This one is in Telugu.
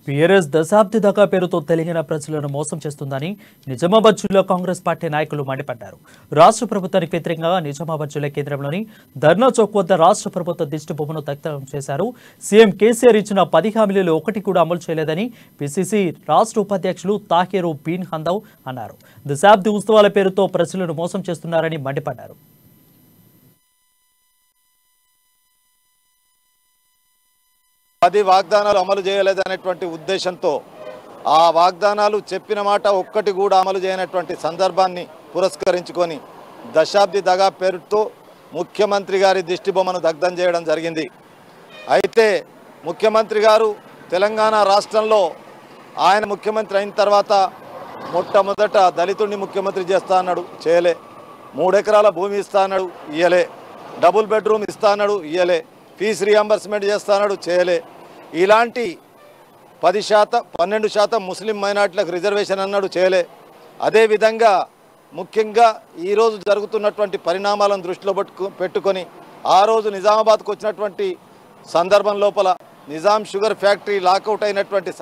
టీఆర్ఎస్ దశాబ్ది దాకా పేరుతో తెలంగాణ ప్రజలను మోసం చేస్తుందని నిజామాబాద్ జిల్లా కాంగ్రెస్ పార్టీ నాయకులు మండిపడ్డారు. రాష్ట్ర ప్రభుత్వానికి వ్యతిరేకంగా నిజామాబాద్ జిల్లా కేంద్రంలోని ధర్నా చౌక్ వద్ద రాష్ట్ర ప్రభుత్వ దిష్టి బొమ్మను దగ్ధం చేశారు. సీఎం కేసీఆర్ ఇచ్చిన 10 హామీలలో ఒకటి కూడా అమలు చేయలేదని పిసిసి రాష్ట్ర ఉపాధ్యక్షులు తాహిరు బీన్ హందవ్ అన్నారు. దశాబ్ది ఉత్సవాల పేరుతో ప్రజలను మోసం చేస్తున్నారని మండిపడ్డారు. 10 వాగ్దానాలు అమలు చేయలేదనేటువంటి ఉద్దేశంతో ఆ వాగ్దానాలు చెప్పిన మాట ఒక్కటి కూడా అమలు చేయనటువంటి సందర్భాన్ని పురస్కరించుకొని దశాబ్ది దగా పేరుతో ముఖ్యమంత్రి గారి దిష్టి బొమ్మను దగ్ధం చేయడం జరిగింది. అయితే ముఖ్యమంత్రి గారు తెలంగాణ రాష్ట్రంలో ఆయన ముఖ్యమంత్రి అయిన తర్వాత మొట్టమొదట దళితుడిని ముఖ్యమంత్రి చేస్తా అన్నాడు, చేయలే. 3 ఎకరాల భూమి ఇస్తా అన్నాడు, ఇయ్యలే. డబుల్ బెడ్రూమ్ ఇస్తా అన్నాడు, ఇయ్యలే. ఫీజు రియంబర్స్మెంట్ చేస్తా అన్నాడు, చేయలే. ఇలాంటి 12% ముస్లిం మైనార్టీలకు రిజర్వేషన్ అన్నాడు, చేయలే. అదేవిధంగా ముఖ్యంగా ఈరోజు జరుగుతున్నటువంటి పరిణామాలను దృష్టిలో పెట్టుకొని ఆ రోజు నిజామాబాద్కు వచ్చినటువంటి సందర్భం లోపల నిజాం షుగర్ ఫ్యాక్టరీ లాకౌట్ అయినటువంటి